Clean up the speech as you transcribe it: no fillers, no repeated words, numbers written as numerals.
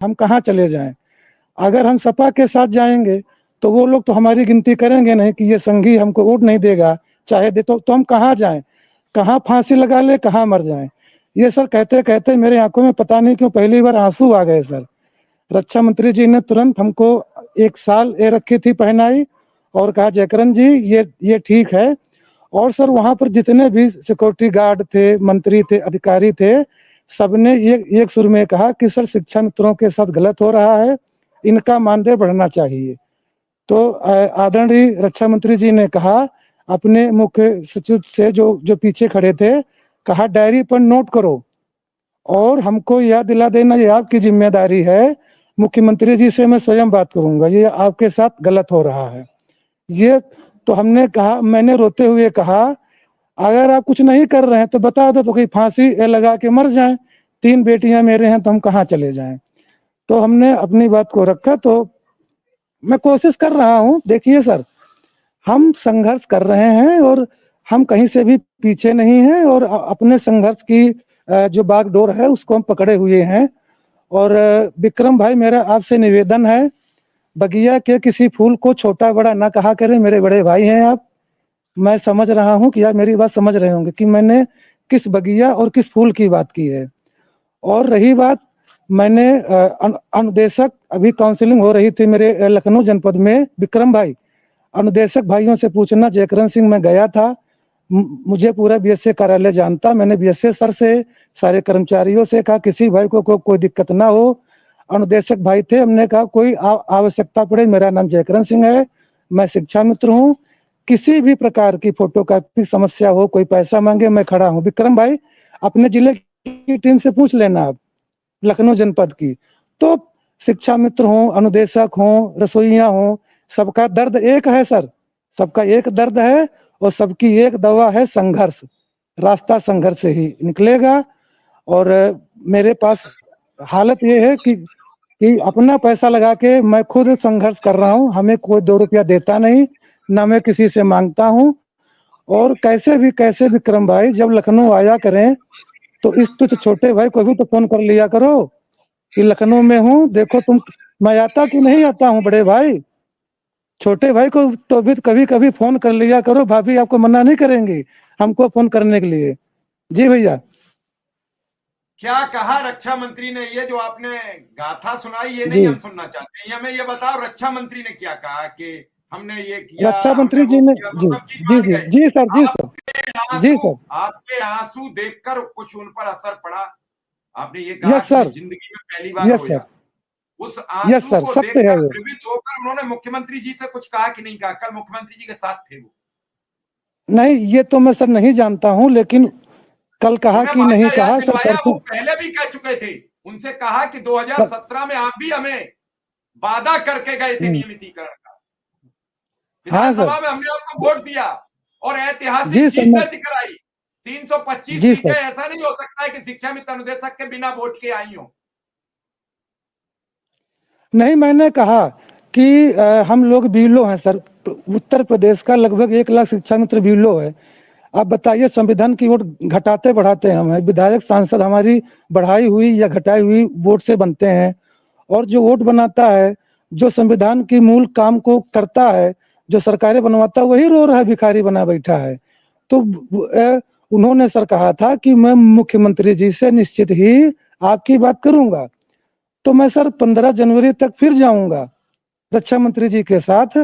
हम कहाँ चले जाएं। अगर हम सपा के साथ जाएंगे तो वो लोग तो हमारी गिनती करेंगे नहीं कि ये संघी हमको वोट नहीं देगा, चाहे दे तो हम कहाँ जाएं, कहाँ फांसी लगा ले, कहाँ मर जाएं। ये सर कहते कहते मेरे आंखों में पता नहीं क्यों पहली बार आंसू आ गए सर। रक्षा मंत्री जी ने तुरंत हमको 1 साल ए रखी थी पहनाई और कहा जयकरण जी ये ठीक है। और सर वहां पर जितने भी सिक्योरिटी गार्ड थे, मंत्री थे, अधिकारी थे, सबने एक सुर में कहा कि सर शिक्षा मित्रों के साथ गलत हो रहा है, इनका मानदेय बढ़ना चाहिए। तो आदरणीय रक्षा मंत्री जी ने कहा अपने मुख्य सचिव से जो पीछे खड़े थे, कहा डायरी पर नोट करो और हमको याद दिला देना, ये आपकी जिम्मेदारी है। मुख्यमंत्री जी से मैं स्वयं बात करूंगा, ये आपके साथ गलत हो रहा है। ये तो हमने कहा, मैंने रोते हुए कहा अगर आप कुछ नहीं कर रहे हैं तो बता दो, तो कोई फांसी लगा के मर जाएं। 3 बेटियां मेरे हैं तो हम कहाँ चले जाएं। तो हमने अपनी बात को रखा। तो मैं कोशिश कर रहा हूँ, देखिए सर हम संघर्ष कर रहे हैं और हम कहीं से भी पीछे नहीं हैं और अपने संघर्ष की जो बागडोर है उसको हम पकड़े हुए हैं। और विक्रम भाई मेरा आपसे निवेदन है, बगिया के किसी फूल को छोटा बड़ा ना कहा करें, मेरे बड़े भाई हैं आप। मैं समझ रहा हूँ कि आप मेरी बात समझ रहे होंगे कि मैंने किस बगिया और किस फूल की बात की है। और रही बात, मैंने अनुदेशक, अभी काउंसलिंग हो रही थी मेरे लखनऊ जनपद में, विक्रम भाई अनुदेशक भाइयों से पूछना, जयकरण सिंह मैं गया था, मुझे पूरा बीएसए कार्यालय जानता, मैंने बीएसए सर से, सारे कर्मचारियों से कहा किसी भाई को कोई दिक्कत ना हो। अनुदेशक भाई थे, हमने कहा कोई आवश्यकता पड़े, मेरा नाम जयकरण सिंह है, मैं शिक्षा मित्र हूँ, किसी भी प्रकार की फोटोकॉपी समस्या हो, कोई पैसा मांगे, मैं खड़ा हूँ। विक्रम भाई अपने जिले की टीम से पूछ लेना आप, लखनऊ जनपद की। तो शिक्षा मित्र हो, अनुदेशक हो, रसोइया हो, सबका दर्द एक है सर, सबका एक दर्द है और सबकी एक दवा है संघर्ष। रास्ता संघर्ष से ही निकलेगा। और मेरे पास हालत ये है कि अपना पैसा लगा के मैं खुद संघर्ष कर रहा हूँ, हमें कोई 2 रुपया देता नहीं, ना मैं किसी से मांगता हूँ। और कैसे भी विक्रम भाई जब लखनऊ आया करें तो इस तुझ छोटे भाई को भी तो फोन कर लिया करो कि लखनऊ में हूँ, देखो तुम, मैं आता कि नहीं आता हूँ बड़े भाई। छोटे भाई को तो भी कभी कभी फोन कर लिया करो, भाभी आपको मना नहीं करेंगी हमको फोन करने के लिए। जी भैया। क्या कहा रक्षा मंत्री ने? ये जो आपने गाथा सुनाई ये नहीं जी हम सुनना चाहते, ये हमें ये बताओ रक्षा मंत्री ने क्या कहा कि हमने ये किया, रक्षा हमने मंत्री वो जी ने, किया, जी तो सब चीज जी मान जी गए। जी सर, जी सर, जी सर, आपके आंसू देखकर कुछ उन पर असर पड़ा? आपने ये कहा यस कि मैं सर, जिंदगी में पहली बार यस रोया। सर, उस यस आंसू सर, को सत्य है देखकर ये। द्रवित होकर उन्होंने मुख्यमंत्री जी से कुछ कहा कि नहीं कहा? कल मुख्यमंत्री जी के साथ थे वो। नहीं ये तो मैं सर नहीं जानता हूँ, लेकिन कल कहा उन्हें कि नहीं वादा याद कहा सर, दिलवाया, वो परसों पहले भी कह चुके थे। उनसे कहा कि 2017 में आप भी हमें वादा करके गए थे नियमितीकरण का, हाँ सर, विधानसभा में हमने आपको वोट दिया और ऐतिहासिक जी सर, जीत मैं, दर्ज कराई। 325 जी सीटें, सर, ऐसा नहीं हो सकता है कि शिक्षा मित्र अनुदेशक के बिना वोट के आई हो। नहीं मैंने कहा कि हम लोग बीएलओ हैं सर, उत्तर प्रदेश का लगभग 1 लाख शिक्षा मित्र बीएलओ है। आप बताइए संविधान की वोट घटाते बढ़ाते हम हैं, विधायक सांसद हमारी बढ़ाई हुई या घटाई हुई वोट से बनते हैं। और जो वोट बनाता है, जो संविधान की मूल काम को करता है, जो सरकारें बनवाता है, वही रो रहा है, भिखारी बना बैठा है। तो उन्होंने सर कहा था कि मैं मुख्यमंत्री जी से निश्चित ही आपकी बात करूंगा। तो मैं सर 15 जनवरी तक फिर जाऊंगा रक्षा मंत्री जी के साथ